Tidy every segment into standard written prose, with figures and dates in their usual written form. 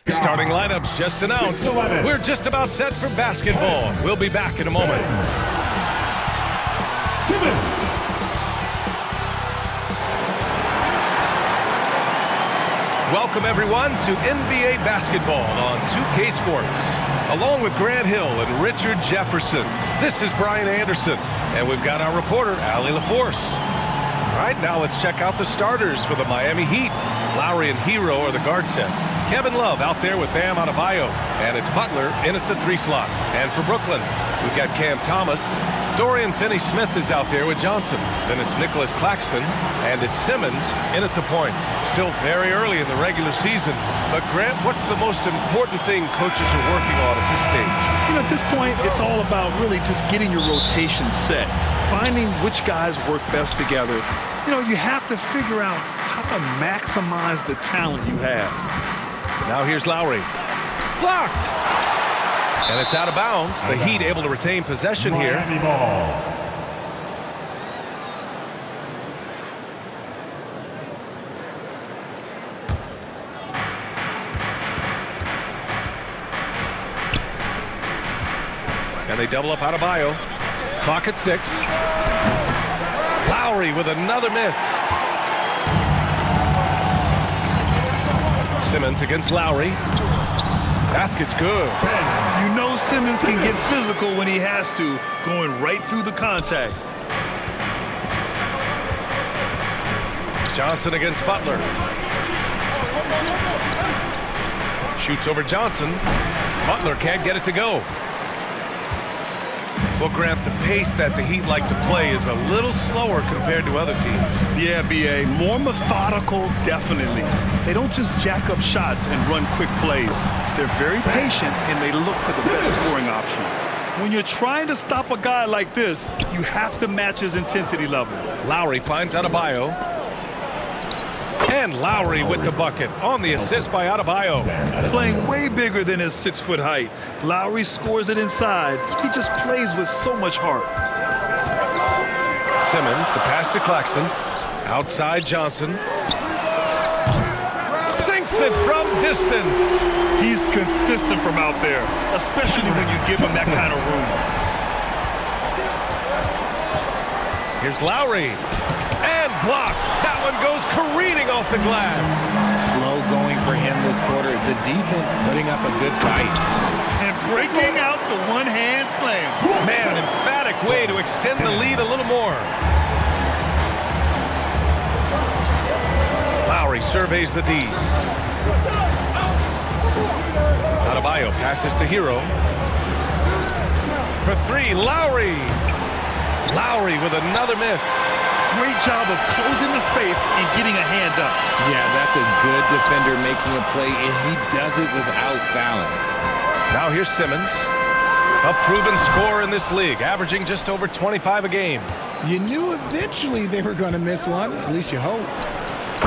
Starting lineups just announced. We're just about set for basketball. We'll be back in a moment. Welcome, everyone, to NBA basketball on 2K Sports. Along with Grant Hill and Richard Jefferson, this is Brian Anderson, and we've got our reporter, Allie LaForce. All right, now let's check out the starters for the Miami Heat. Lowry and Hero are the guard set. Kevin Love out there with Bam Adebayo, and it's Butler in at the 3 slot. And for Brooklyn, we've got Cam Thomas. Dorian Finney-Smith is out there with Johnson. Then it's Nicholas Claxton, and it's Simmons in at the point. Still very early in the regular season. But Grant, what's the most important thing coaches are working on at this stage? You know, at this point, it's all about really just getting your rotation set, finding which guys work best together. You know, you have to figure out how to maximize the talent you have. Now here's Lowry. Blocked! And it's out of bounds. The Heat able to retain possession here. And they double up Adebayo. Clock at 6. Lowry with another miss. Simmons against Lowry. Basket's good. You know Simmons can get physical when he has to, going right through the contact. Johnson against Butler. Shoots over Johnson. Butler can't get it to go. Well, Grant, the pace that the Heat like to play is a little slower compared to other teams. Yeah, B.A. More methodical, definitely. They don't just jack up shots and run quick plays. They're very patient, and they look for the best scoring option. When you're trying to stop a guy like this, you have to match his intensity level. Lowry finds Adebayo. And Lowry with the bucket on the assist by Adebayo. Playing way bigger than his 6-foot height. Lowry scores it inside. He just plays with so much heart. Simmons, the pass to Claxton. Outside Johnson. Sinks it from distance. He's consistent from out there, especially when you give him that kind of room. Here's Lowry. And blocked. That one goes careening off the glass. Slow going for him this quarter. The defense putting up a good fight. And breaking out the one-hand slam. Man, an emphatic way to extend the lead a little more. Lowry surveys the D. Adebayo passes to Hero. For 3, Lowry. Lowry with another miss. Great job of closing the space and getting a hand up. Yeah, that's a good defender making a play, and he does it without fouling. Now here's Simmons. A proven scorer in this league, averaging just over 25 a game. You knew eventually they were going to miss one, at least you hope.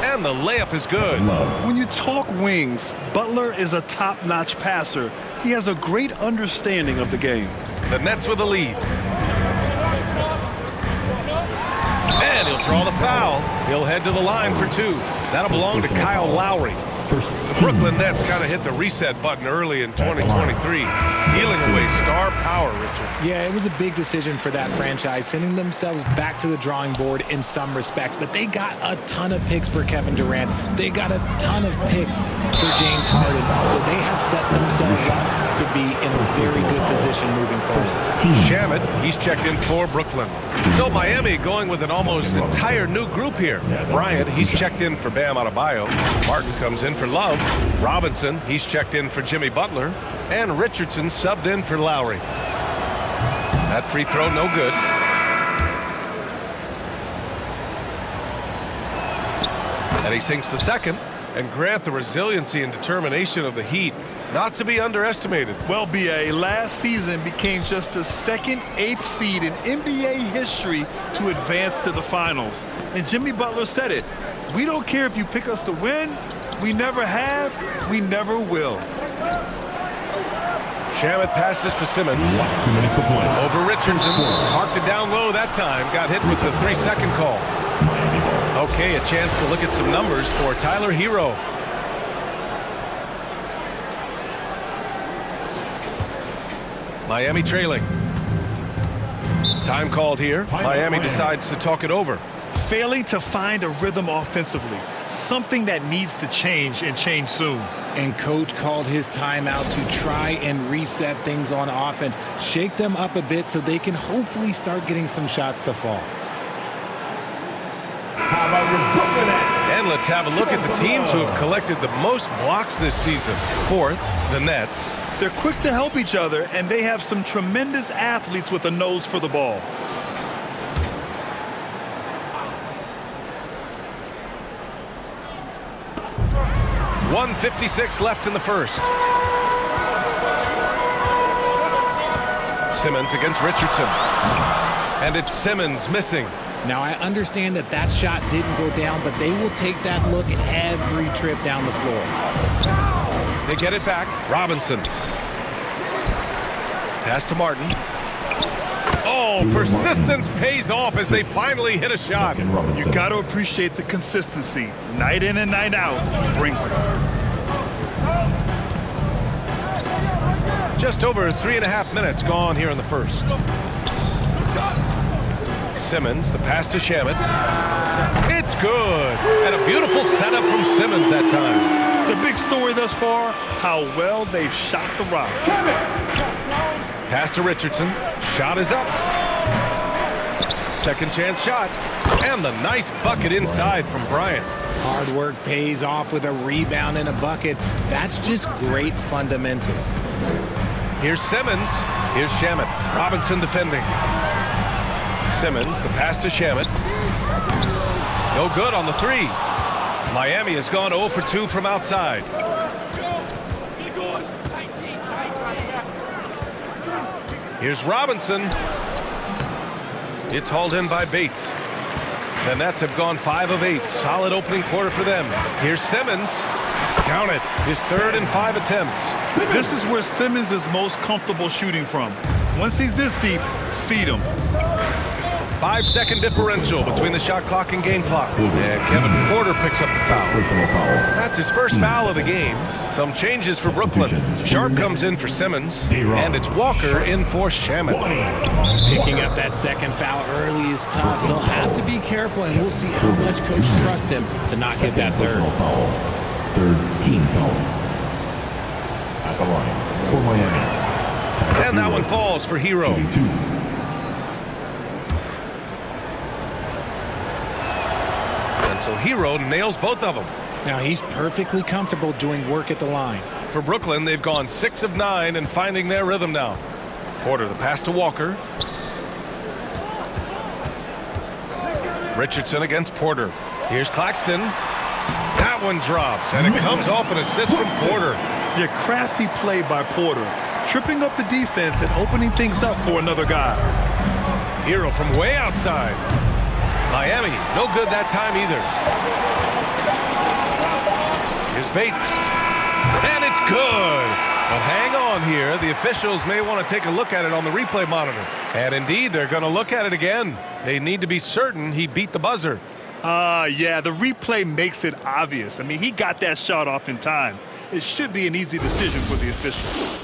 And the layup is good. When you talk wings, Butler is a top-notch passer. He has a great understanding of the game. The Nets with a lead. And he'll draw the foul. He'll head to the line for 2. That'll belong to Kyle Lowry. The Brooklyn Nets kind of hit the reset button early in 2023, dealing away star power, Richard. Yeah, it was a big decision for that franchise, sending themselves back to the drawing board in some respects. But they got a ton of picks for Kevin Durant. They got a ton of picks for James Harden. So they have set themselves up to be in a very good position moving forward. Shamet, he's checked in for Brooklyn. So Miami going with an almost entire new group here. Bryant, he's checked in for Bam Adebayo. Martin comes in for Love. Robinson, he's checked in for Jimmy Butler. And Richardson subbed in for Lowry. That free throw no good. And he sinks the second. And Grant, the resiliency and determination of the Heat, not to be underestimated. Well, B.A., last season became just the second 8th seed in NBA history to advance to the finals. And Jimmy Butler said it. We don't care if you pick us to win. We never have. We never will. Shamet passes to Simmons. Over Richardson. Marked it down low that time. Got hit with the 3-second call. Okay, a chance to look at some numbers for Tyler Hero. Miami trailing. Time called here. Miami decides to talk it over. Failing to find a rhythm offensively. Something that needs to change and change soon. And coach called his timeout to try and reset things on offense. Shake them up a bit so they can hopefully start getting some shots to fall. And let's have a look at the teams who have collected the most blocks this season. Fourth, the Nets. They're quick to help each other, and they have some tremendous athletes with a nose for the ball. .156 left in the first. Simmons against Richardson. And it's Simmons missing. Now, I understand that that shot didn't go down, but they will take that look every trip down the floor. They get it back. Robinson. Pass to Martin. Oh, persistence pays off as they finally hit a shot. You got to appreciate the consistency. Night in and night out, he brings it. Just over 3.5 minutes gone here in the first. Simmons, the pass to Shamet. It's good. And a beautiful setup from Simmons that time. The big story thus far, how well they've shot the rock. Pass to Richardson. Shot is up. Second chance shot. And the nice bucket inside from Bryant. Hard work pays off with a rebound and a bucket. That's just great fundamentals. Here's Simmons. Here's Shamet. Robinson defending. Simmons, the pass to Shamet. No good on the three. Miami has gone 0 for 2 from outside. Here's Robinson. It's hauled in by Bates. The Nets have gone 5 of 8. Solid opening quarter for them. Here's Simmons. Count it. His 3rd and 5 attempts. This is where Simmons is most comfortable shooting from. Once he's this deep, feed him. 5-second differential between the shot clock and game clock. And Kevin Porter picks up the foul. That's his first foul of the game. Some changes for Brooklyn. Sharp comes in for Simmons. And it's Walker in for Shamet. Picking up that second foul early is tough. He'll have to be careful, and we'll see how much coach trusts him to not get that third. Third team foul. At the line for Miami. And that one falls for Hero. And so Hero nails both of them. Now he's perfectly comfortable doing work at the line. For Brooklyn, they've gone 6 of 9 and finding their rhythm now. Porter, the pass to Walker. Richardson against Porter. Here's Claxton. That one drops, and it comes off an assist from Porter. Your crafty play by Porter, tripping up the defense and opening things up for another guy. Hero from way outside. Miami, no good that time either. Here's Bates. And it's good. But hang on here. The officials may want to take a look at it on the replay monitor. And indeed, they're going to look at it again. They need to be certain he beat the buzzer. Yeah, the replay makes it obvious. I mean, he got that shot off in time. It should be an easy decision for the officials.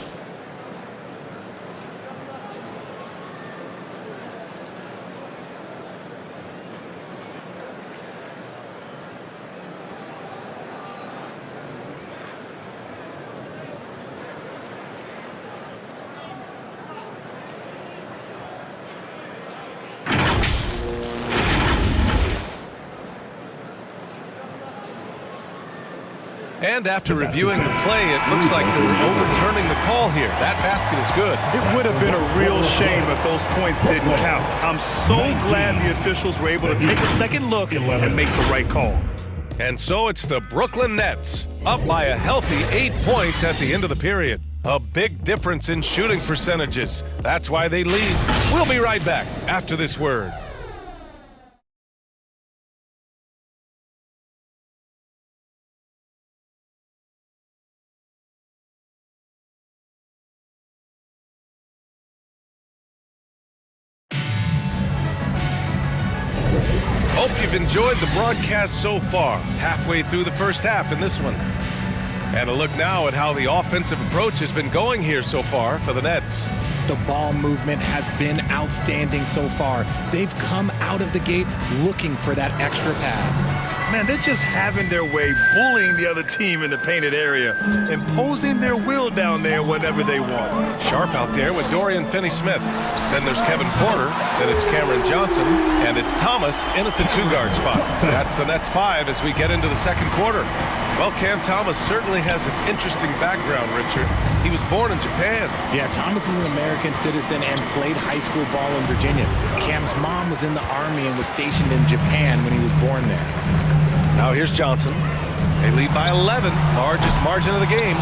And after reviewing the play, it looks like they're overturning the call here. That basket is good. It would have been a real shame if those points didn't count. I'm so glad the officials were able to take a second look and make the right call. And so it's the Brooklyn Nets, up by a healthy 8 points at the end of the period. A big difference in shooting percentages. That's why they lead. We'll be right back after this word. Hope you've enjoyed the broadcast so far. Halfway through the first half in this one. And a look now at how the offensive approach has been going here so far for the Nets. The ball movement has been outstanding so far. They've come out of the gate looking for that extra pass. Man, they're just having their way, bullying the other team in the painted area, imposing their will down there whenever they want. Sharp out there with Dorian Finney-Smith. Then there's Kevin Porter. Then it's Cameron Johnson. And it's Thomas in at the two-guard spot. That's the Nets 5 as we get into the second quarter. Well, Cam Thomas certainly has an interesting background, Richard. He was born in Japan. Yeah, Thomas is an American citizen and played high school ball in Virginia. Cam's mom was in the Army and was stationed in Japan when he was born there. Now here's Johnson. They lead by 11, largest margin of the game.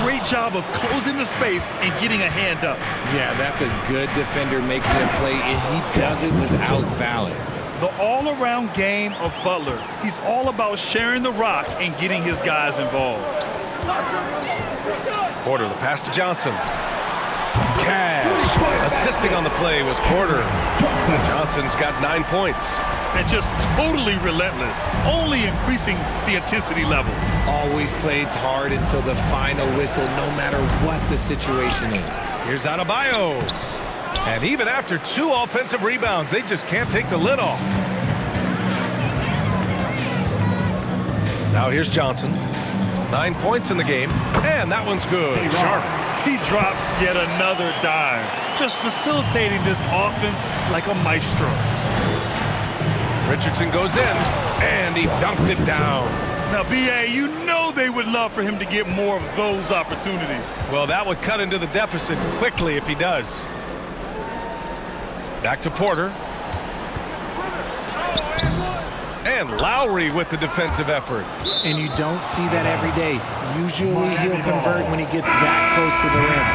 Great job of closing the space and getting a hand up. Yeah, that's a good defender making a play, and he does it without fouling. The all-around game of Butler. He's all about sharing the rock and getting his guys involved. Porter, the pass to Johnson. Cash. Assisting on the play was Porter. Johnson's got 9 points. And just totally relentless, only increasing the intensity level. Always plays hard until the final whistle, no matter what the situation is. Here's Adebayo. And even after 2 offensive rebounds, they just can't take the lid off. Now here's Johnson. 9 points in the game, and that one's good. Sharp. He drops yet another dime, just facilitating this offense like a maestro. Richardson goes in, and he dunks it down. Now, B.A., you know they would love for him to get more of those opportunities. Well, that would cut into the deficit quickly if he does. Back to Porter. And Lowry with the defensive effort. And you don't see that every day. Usually he'll convert when he gets that close to the rim.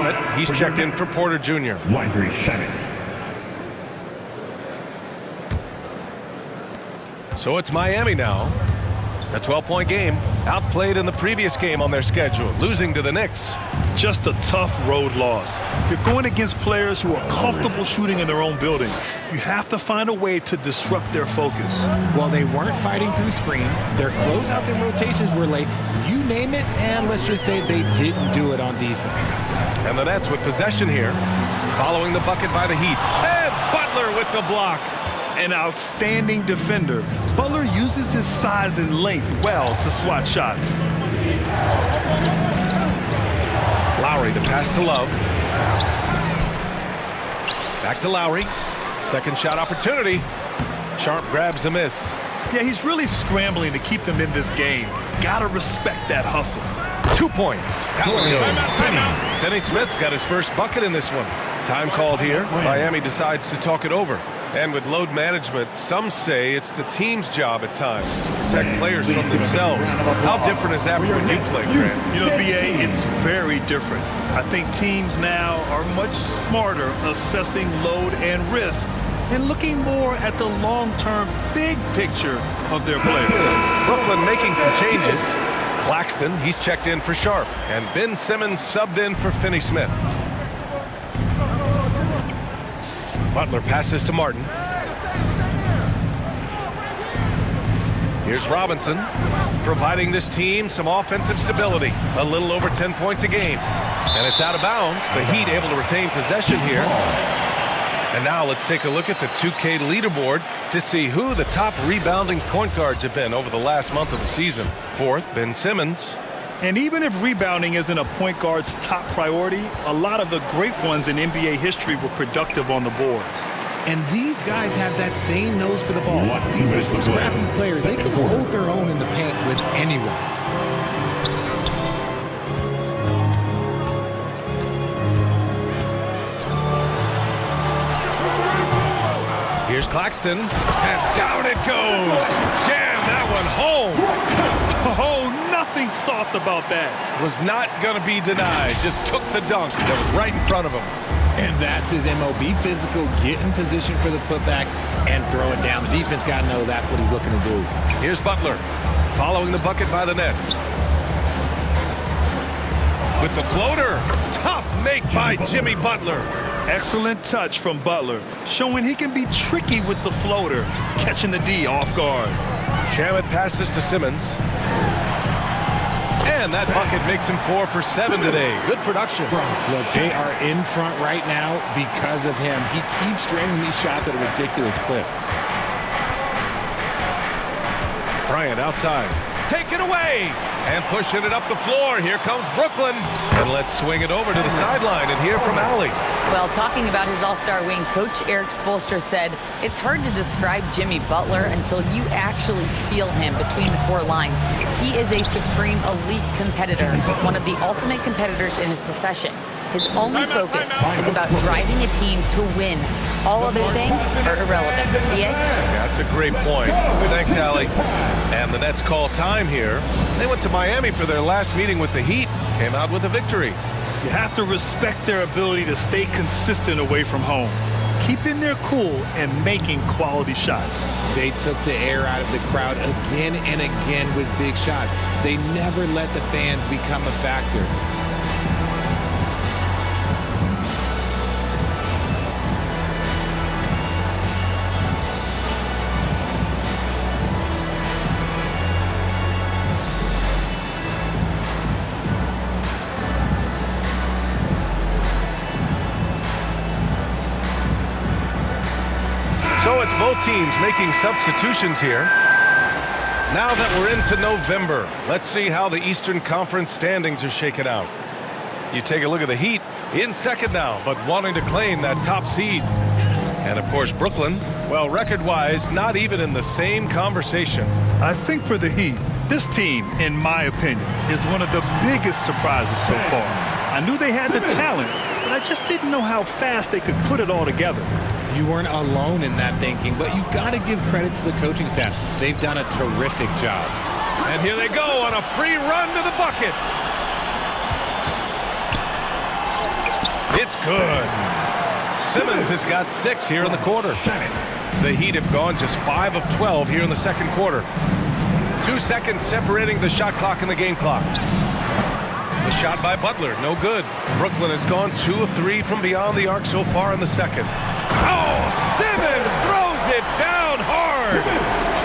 Shamet, he's checked in for Porter Jr. Landry Shamet. So it's Miami now. A 12-point game. Outplayed in the previous game on their schedule, losing to the Knicks. Just a tough road loss. You're going against players who are comfortable shooting in their own building. You have to find a way to disrupt their focus. Well, they weren't fighting through screens. Their closeouts and rotations were late. You name it, and let's just say they didn't do it on defense. And the Nets with possession here, following the bucket by the Heat. And Butler with the block. An outstanding defender. Butler uses his size and length well to swat shots. Lowry, the pass to Love. Back to Lowry. Second shot opportunity. Sharp grabs the miss. Yeah, he's really scrambling to keep them in this game. Gotta respect that hustle. 2 points. That one goes. Finney-Smith's got his first bucket in this one. Time called here. Miami decides to talk it over. And with load management, some say it's the team's job at times to protect players from themselves. How different is that from when you play, Grant? You know, B.A., it's very different. I think teams now are much smarter assessing load and risk and looking more at the long-term big picture of their players. Brooklyn making some changes. Claxton, he's checked in for Sharp. And Ben Simmons subbed in for Finney-Smith. Butler passes to Martin. Here's Robinson, providing this team some offensive stability. A little over 10 points a game. And it's out of bounds. The Heat able to retain possession here. And now let's take a look at the 2K leaderboard to see who the top rebounding point guards have been over the last month of the season. Fourth, Ben Simmons. And even if rebounding isn't a point guard's top priority, a lot of the great ones in NBA history were productive on the boards. And these guys have that same nose for the ball. These are some scrappy players. They can hold their own in the paint with anyone. Here's Claxton, and down it goes. Jam that one home. Oh, nothing soft about that. Was not going to be denied. Just took the dunk that was right in front of him. And that's his MO. Be physical, get in position for the putback, and throw it down. The defense got to know that's what he's looking to do. Here's Butler, following the bucket by the Nets. With the floater. Tough make by Jimmy Butler. Excellent touch from Butler, showing he can be tricky with the floater, catching the D off guard. Shamet passes to Simmons. And that bucket makes him 4 for 7 today. Good production. Look, they are in front right now because of him. He keeps draining these shots at a ridiculous clip. Bryant outside. Take it away. And pushing it up the floor. Here comes Brooklyn. And let's swing it over to the sideline and hear from Allie. Well, talking about his all-star wing, Coach Eric Spoelstra said, it's hard to describe Jimmy Butler until you actually feel him between the four lines. He is a supreme elite competitor, one of the ultimate competitors in his profession. His only focus is about driving a team to win. All other things are irrelevant. Yeah? That's a great point. Thanks, Allie. And the Nets call time here. They went to Miami for their last meeting with the Heat. Came out with a victory. You have to respect their ability to stay consistent away from home, keeping their cool and making quality shots. They took the air out of the crowd again and again with big shots. They never let the fans become a factor. So it's both teams making substitutions here. Now that we're into November, let's see how the Eastern Conference standings are shaken out. You take a look at the Heat in second now, but wanting to claim that top seed. And, of course, Brooklyn, well, record-wise, not even in the same conversation. I think for the Heat, this team, in my opinion, is one of the biggest surprises so far. I knew they had the talent, but I just didn't know how fast they could put it all together. You weren't alone in that thinking, but you've got to give credit to the coaching staff. They've done a terrific job. And here they go on a free run to the bucket. It's good. Simmons has got 6 here in the quarter. The Heat have gone just 5 of 12 here in the second quarter. 2 seconds separating the shot clock and the game clock. The shot by Butler, no good. Brooklyn has gone 2 of 3 from beyond the arc so far in the second. Oh, Simmons throws it down hard.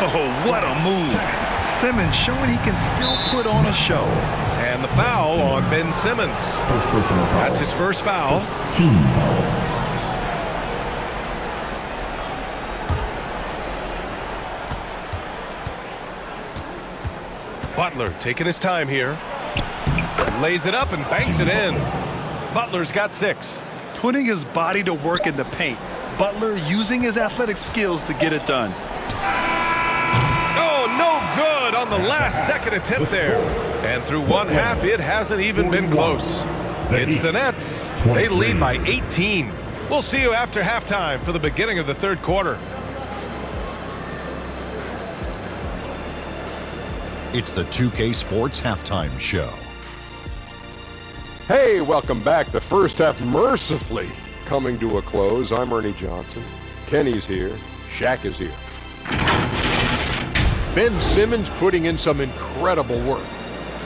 Oh, what a move. Simmons showing he can still put on a show. And the foul on Ben Simmons. First personal foul. That's his first foul. Team foul. Butler taking his time here. Lays it up and banks it in. Butler's got 6. Putting his body to work in the paint. Butler using his athletic skills to get it done. Oh, no good on the last second attempt there. And through one half, it hasn't even been close. It's the Nets. They lead by 18. We'll see you after halftime for the beginning of the third quarter. It's the 2K Sports Halftime Show. Hey, welcome back. The first half mercifully coming to a close. I'm Ernie Johnson. Kenny's here. Shaq is here. Ben Simmons putting in some incredible work.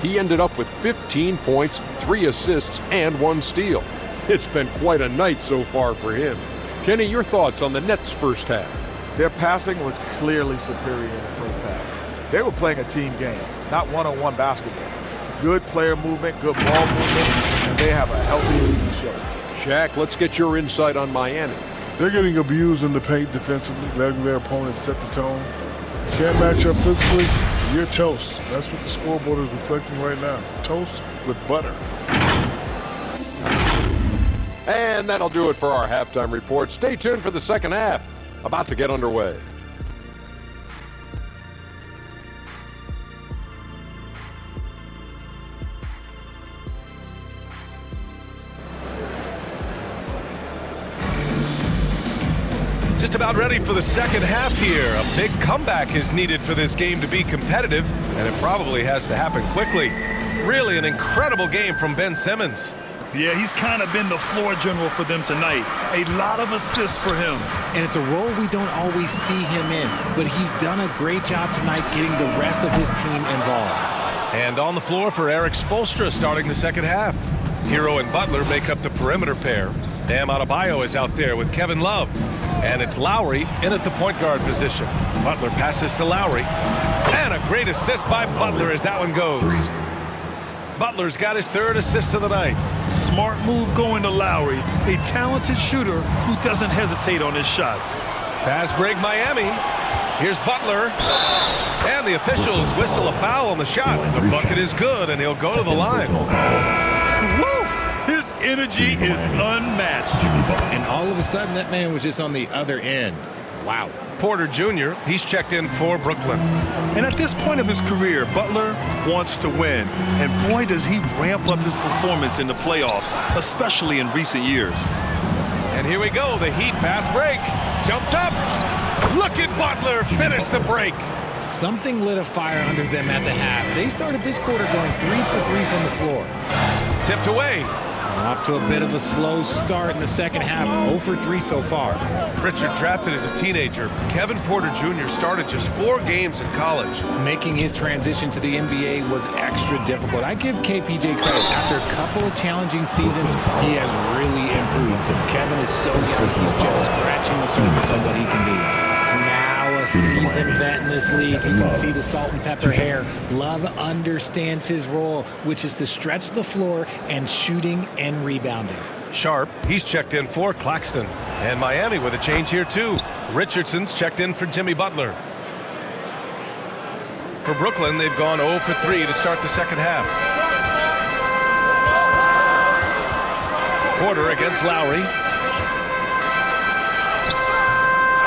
He ended up with 15 points, 3 assists, and 1 steal. It's been quite a night so far for him. Kenny, your thoughts on the Nets' first half? Their passing was clearly superior in the first half. They were playing a team game, not one-on-one basketball. Good player movement, good ball movement, and they have a healthy lead to show. Shaq, let's get your insight on Miami. They're getting abused in the paint defensively, letting their opponents set the tone. Can't match up physically, you're toast. That's what the scoreboard is reflecting right now. Toast with butter. And that'll do it for our halftime report. Stay tuned for the second half. About to get underway. Just about ready for the second half here. A big comeback is needed for this game to be competitive, and it probably has to happen quickly. Really an incredible game from Ben Simmons. Yeah, he's kind of been the floor general for them tonight. A lot of assists for him. And it's a role we don't always see him in, but he's done a great job tonight getting the rest of his team involved. And on the floor for Eric Spoelstra starting the second half. Hero and Butler make up the perimeter pair. Bam Adebayo is out there with Kevin Love. And it's Lowry in at the point guard position. Butler passes to Lowry. And a great assist by Butler as that one goes. Butler's got his third assist of the night. Smart move going to Lowry, a talented shooter who doesn't hesitate on his shots. Fast break Miami. Here's Butler. And the officials whistle a foul on the shot. The bucket is good, and he'll go to the line. Woo! His energy is unmatched. And all of a sudden, that man was just on the other end. Wow. Porter Jr., he's checked in for Brooklyn. And at this point of his career, Butler wants to win. And boy, does he ramp up his performance in the playoffs, especially in recent years. And here we go, the Heat fast break. Jumps up. Look at Butler finish the break. Something lit a fire under them at the half. They started this quarter going 3 for 3 from the floor. Tipped away. Off to a bit of a slow start in the second half. 0 for 3 so far. Richard drafted as a teenager. Kevin Porter Jr. started just 4 games in college. Making his transition to the NBA was extra difficult. I give KPJ credit. After a couple of challenging seasons, he has really improved. Kevin is so young, he's just scratching the surface of what he can be. Now a seasoned vet in this league. You can see the salt and pepper hair. Love understands his role, which is to stretch the floor and shooting and rebounding. Sharp, he's checked in for Claxton. And Miami with a change here too. Richardson's checked in for Jimmy Butler. For Brooklyn, they've gone 0 for 3 to start the second half. Porter against Lowry.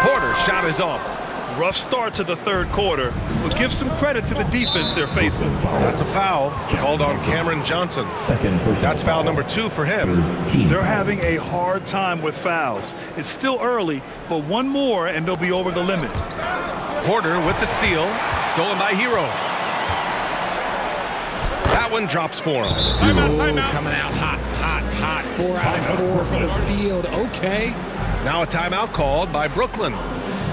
Porter's shot is off. Rough start to the third quarter, but give some credit to the defense they're facing. That's a foul called on Cameron Johnson. That's foul number 2 for him. They're having a hard time with fouls. It's still early, but one more and they'll be over the limit. Porter with the steal, stolen by Hero. That one drops for him. Timeout. Coming out hot. 4 out of 4 for the field. Okay. Now a timeout called by Brooklyn.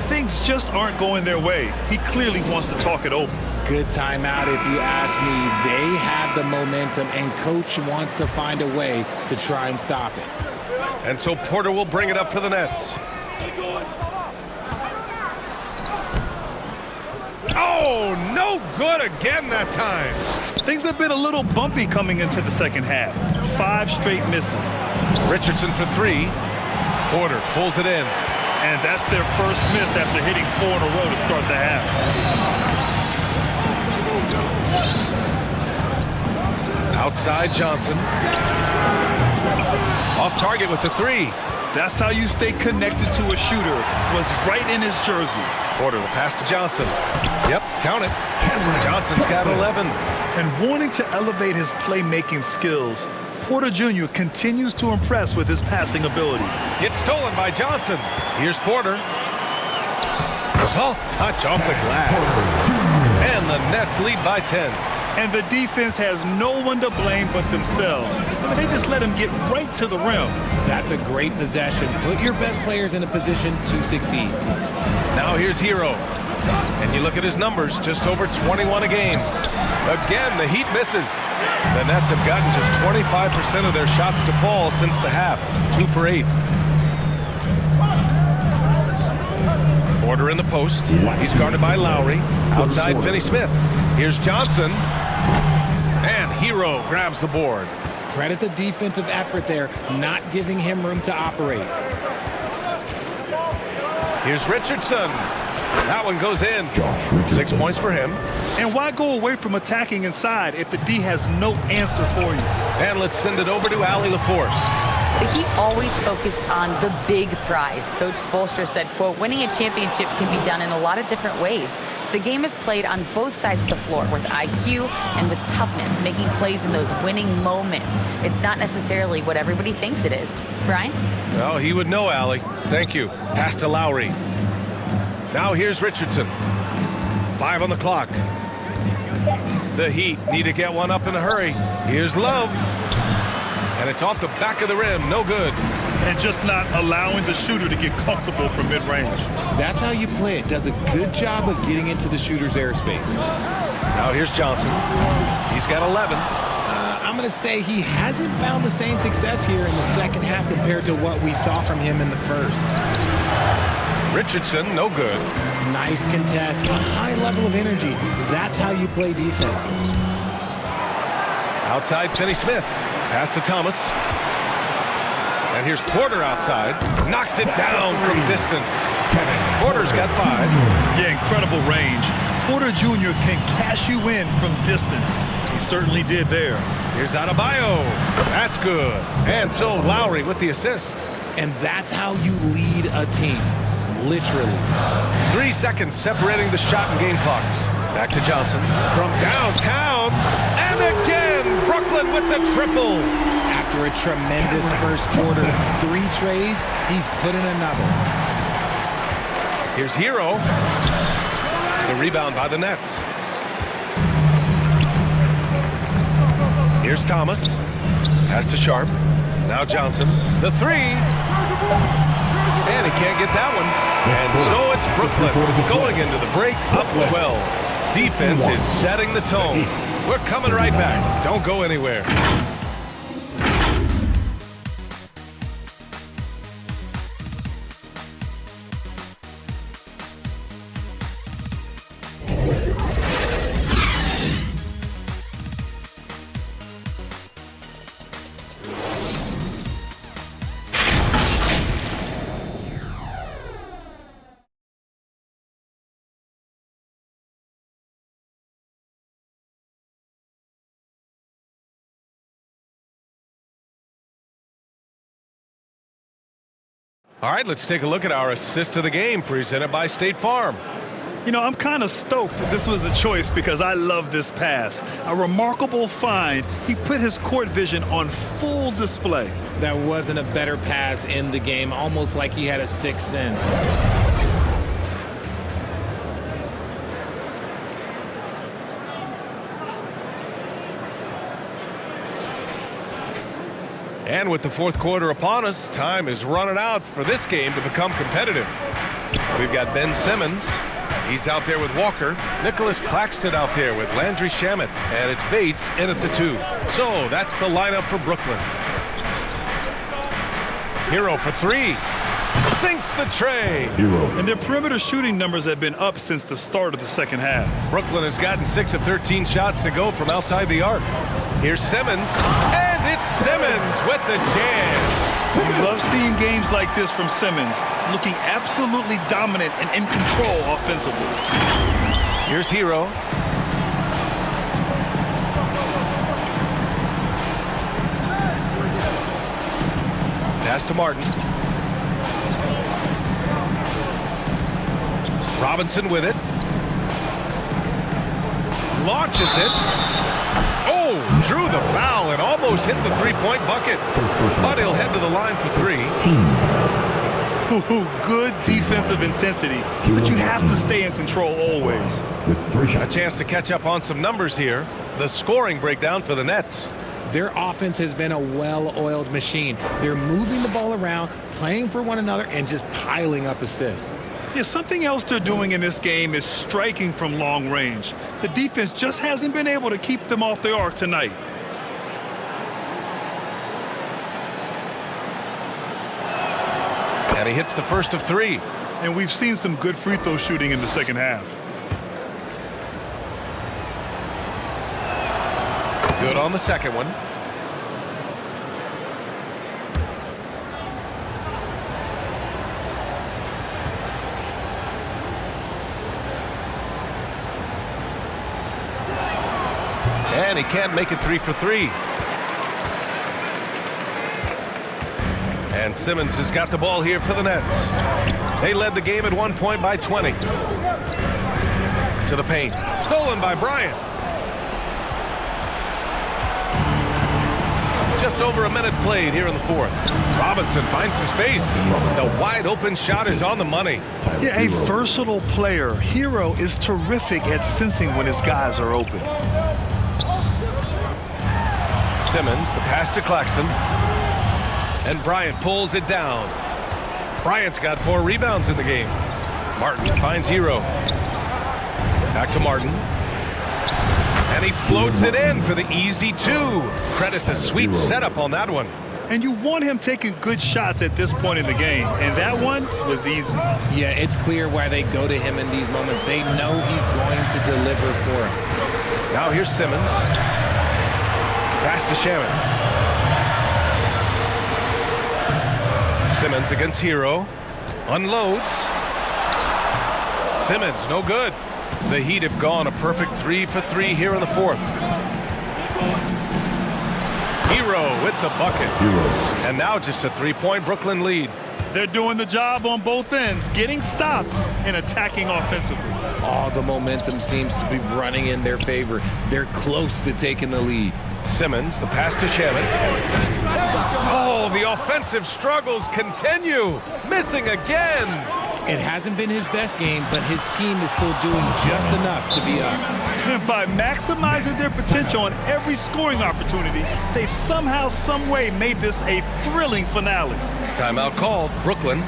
Things just aren't going their way. He clearly wants to talk it over. Good timeout if you ask me. They have the momentum, and coach wants to find a way to try and stop it. And so Porter will bring it up for the Nets. Oh, no good again that time. Things have been a little bumpy coming into the second half. 5 straight misses. Richardson for 3. Porter pulls it in. And that's their first miss after hitting 4 in a row to start the half. Outside Johnson. Off target with the 3. That's how you stay connected to a shooter. Was right in his jersey. Porter, the pass to Johnson. Yep, count it. Johnson's got 11. And wanting to elevate his playmaking skills, Porter Jr. continues to impress with his passing ability. Gets stolen by Johnson. Here's Porter. Soft touch off the glass. And the Nets lead by 10. And the defense has no one to blame but themselves. They just let him get right to the rim. That's a great possession. Put your best players in a position to succeed. Now here's Hero. And you look at his numbers, just over 21 a game. Again, the Heat misses. The Nets have gotten just 25% of their shots to fall since the half. 2 for 8. Porter in the post. He's guarded by Lowry. Outside Finney-Smith. Here's Johnson. And Hero grabs the board. Credit the defensive effort there, not giving him room to operate. Here's Richardson. That one goes in. 6 points for him. And why go away from attacking inside if the D has no answer for you? And let's send it over to Allie LaForce. The Heat always focus on the big prize. Coach Spoelstra said, quote, winning a championship can be done in a lot of different ways. The game is played on both sides of the floor with IQ and with toughness, making plays in those winning moments. It's not necessarily what everybody thinks it is. Brian? Well, he would know, Allie. Thank you. Pass to Lowry. Now here's Richardson. 5 on the clock. The Heat need to get one up in a hurry. Here's Love. And it's off the back of the rim. No good. And just not allowing the shooter to get comfortable from mid-range. That's how you play it. Does a good job of getting into the shooter's airspace. Now here's Johnson. He's got 11. I'm going to say he hasn't found the same success here in the second half compared to what we saw from him in the first. Richardson, no good. Nice contest, a high level of energy. That's how you play defense. Outside, Finney-Smith. Pass to Thomas. And here's Porter outside. Knocks it down from distance. Porter's got 5. Yeah, incredible range. Porter Jr. can cash you in from distance. He certainly did there. Here's Adebayo. That's good. And so Lowry with the assist. And that's how you lead a team. Literally. 3 seconds separating the shot and game clocks. Back to Johnson from downtown. And again, Brooklyn with the triple. After a tremendous first quarter, 3 trays, he's put in another. Here's Hero. The rebound by the Nets. Here's Thomas. Pass to Sharp. Now Johnson. The 3. And he can't get that one. And so it's Brooklyn going into the break up 12. Defense is setting the tone. We're coming right back. Don't go anywhere. All right, let's take a look at our assist of the game presented by State Farm. You know, I'm kind of stoked that this was a choice because I love this pass. A remarkable find. He put his court vision on full display. That wasn't a better pass in the game, almost like he had a sixth sense. And with the fourth quarter upon us, time is running out for this game to become competitive. We've got Ben Simmons. He's out there with Walker. Nicholas Claxton out there with Landry Shamet. And it's Bates in at the 2. So that's the lineup for Brooklyn. Hero for 3. Sinks the tray. And their perimeter shooting numbers have been up since the start of the second half. Brooklyn has gotten 6 of 13 shots to go from outside the arc. Here's Simmons. And it's Simmons with the jam. You love seeing games like this from Simmons, looking absolutely dominant and in control offensively. Here's Hero. Pass to Martin. Robinson with it. Launches it. Oh, drew the foul and almost hit the three-point bucket. But he'll head to the line for 3. Good defensive intensity, but you have to stay in control always. A chance to catch up on some numbers here. The scoring breakdown for the Nets. Their offense has been a well-oiled machine. They're moving the ball around, playing for one another, and just piling up assists. Yeah, something else they're doing in this game is striking from long range. The defense just hasn't been able to keep them off the arc tonight. And he hits the first of 3. And we've seen some good free throw shooting in the second half. Good on the second one. And he can't make it 3 for 3. And Simmons has got the ball here for the Nets. They led the game at one point by 20. To the paint. Stolen by Bryant. Just over a minute played here in the fourth. Robinson finds some space. The wide open shot is on the money. Yeah, a versatile player. Hero is terrific at sensing when his guys are open. Simmons, the pass to Claxton. And Bryant pulls it down. Bryant's got 4 rebounds in the game. Martin finds Hero. Back to Martin. And he floats it in for the easy 2. Credit the sweet setup on that one. And you want him taking good shots at this point in the game. And that one was easy. Yeah, it's clear why they go to him in these moments. They know he's going to deliver for him. Now here's Simmons. Pass to Shaman. Simmons against Hero. Unloads. Simmons, no good. The Heat have gone a perfect 3 for 3 here in the fourth. Hero with the bucket. And now just a 3-point Brooklyn lead. They're doing the job on both ends, getting stops and attacking offensively. All the momentum seems to be running in their favor. They're close to taking the lead. Simmons, the pass to Shaman. Oh, the offensive struggles continue. Missing again. It hasn't been his best game, but his team is still doing just enough to be up. And by maximizing their potential on every scoring opportunity, they've somehow, some way made this a thrilling finale. Timeout called. Brooklyn.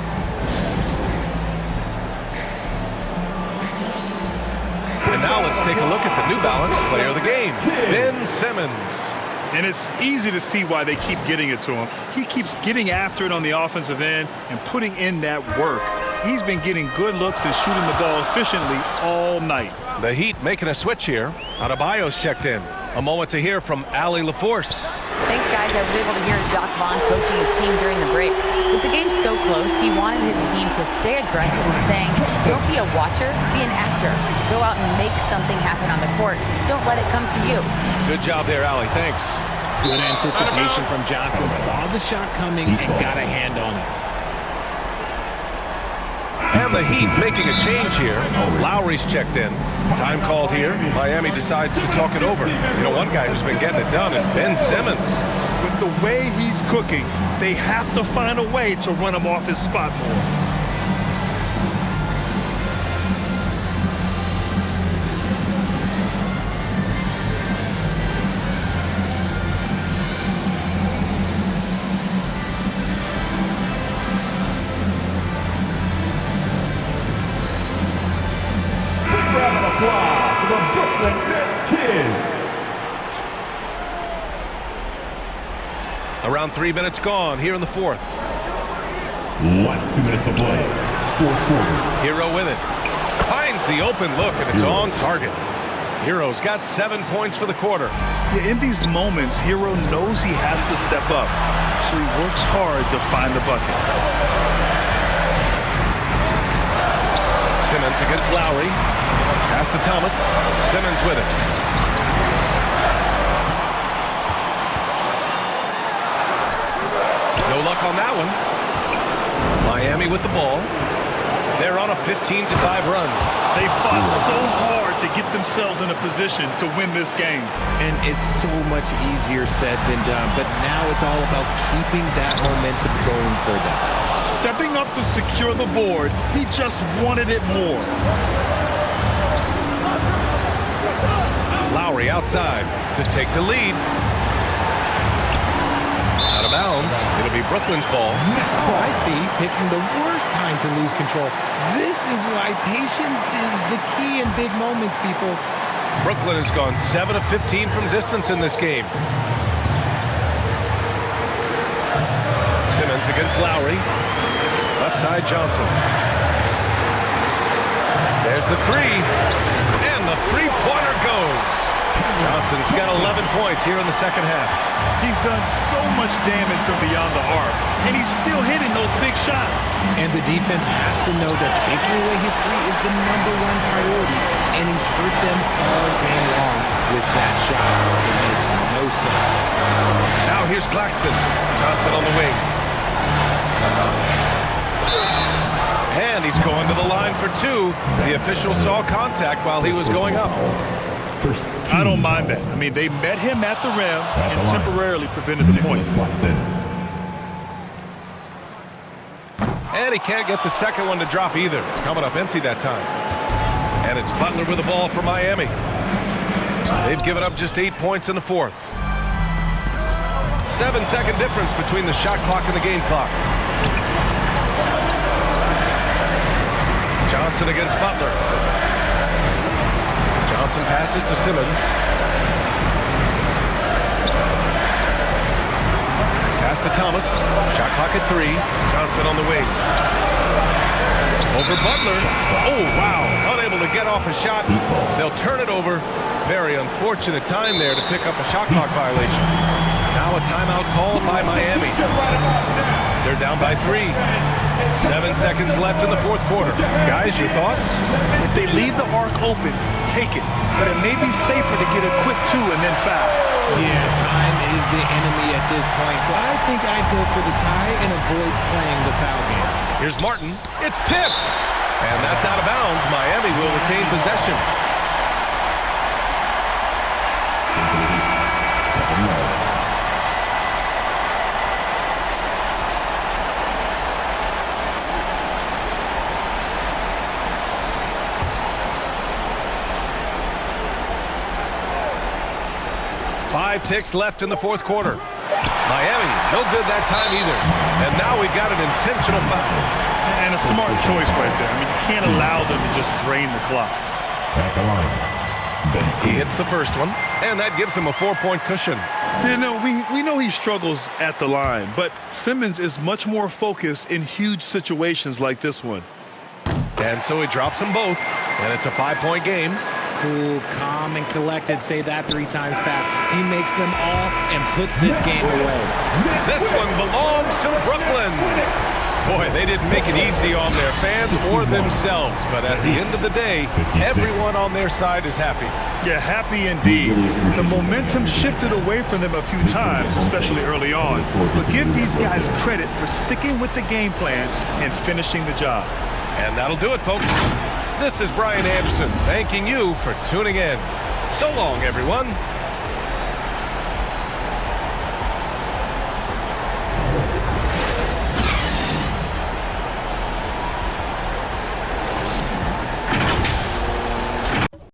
And now let's take a look at the New Balance player of the game, Ben Simmons. And it's easy to see why they keep getting it to him. He keeps getting after it on the offensive end and putting in that work. He's been getting good looks and shooting the ball efficiently all night. The Heat making a switch here. Adebayo's checked in. A moment to hear from Allie LaForce. Thanks, guys. I was able to hear Doc Vaughn coaching his team during the break. With the game so close, he wanted his team to stay aggressive, saying, don't be a watcher, be an actor. Go out and make something happen on the court. Don't let it come to you. Good job there, Allie. Thanks. Good anticipation from Johnson. Saw the shot coming and got a hand on it. And the Heat making a change here. Lowry's checked in. Time called here. Miami decides to talk it over. You know, one guy who's been getting it done is Ben Simmons. With the way he's cooking, they have to find a way to run him off his spot more. Around 3 minutes gone here in the fourth. Last 2 minutes to play. Fourth quarter. Hero with it. Finds the open look, and it's on target. Hero's got 7 points for the quarter. Yeah, in these moments, Hero knows he has to step up, so he works hard to find the bucket. Simmons against Lowry. Pass to Thomas. Simmons with it. No luck on that one. Miami with the ball. They're on a 15-5 run. They fought so hard to get themselves in a position to win this game. And it's so much easier said than done, but now it's all about keeping that momentum going for them. Stepping up to secure the board, he just wanted it more. Lowry outside to take the lead. Out of bounds. It'll be Brooklyn's ball. Oh, I see. Picking the worst time to lose control. This is why patience is the key in big moments, people. Brooklyn has gone 7 of 15 from distance in this game. Simmons against Lowry. Left side Johnson. There's the three. And the three-pointer goes. Johnson's got 11 points here in the second half. He's done so much damage from beyond the arc, and he's still hitting those big shots. And the defense has to know that taking away his three is the #1 priority, and he's hurt them all game long with that shot. It makes no sense. Now here's Claxton. Johnson on the wing. And he's going to the line for two. The official saw contact while he was going up. I don't mind that. I mean, they met him at the rim and temporarily prevented the points. And he can't get the second one to drop either. Coming up empty that time. And it's Butler with the ball for Miami. They've given up just 8 points in the fourth. 7-second difference between the shot clock and the game clock. Johnson against Butler. Johnson passes to Simmons. Pass to Thomas. Shot clock at 3. Johnson on the wing. Over Butler. Oh, wow. Unable to get off a shot. They'll turn it over. Very unfortunate time there to pick up a shot clock violation. Now a timeout called by Miami. They're down by 3. 7 seconds left in the fourth quarter. Guys, your thoughts? If they leave the arc open, take it. But it may be safer to get a quick 2 and then foul. Yeah, time is the enemy at this point, so I think I'd go for the tie and avoid playing the foul game. Here's Martin. It's tipped. And that's out of bounds. Miami will retain possession. Five ticks left in the fourth quarter. Miami, no good that time either. And now we've got an intentional foul. And a smart choice right there. I mean, you can't allow them to just drain the clock. At the line, He hits the first one, and that gives him a 4-point cushion. You know, we know he struggles at the line, but Simmons is much more focused in huge situations like this one. And so he drops them both, and it's a 5-point game. Cool, calm, and collected. Say that 3 times fast. He makes them all and puts this game away. This one belongs to Brooklyn. Boy, they didn't make it easy on their fans or themselves, but at the end of the day, everyone on their side is happy. Yeah, happy indeed. The momentum shifted away from them a few times, especially early on. But give these guys credit for sticking with the game plan and finishing the job. And that'll do it, folks. This is Brian Anderson thanking you for tuning in. So long, everyone.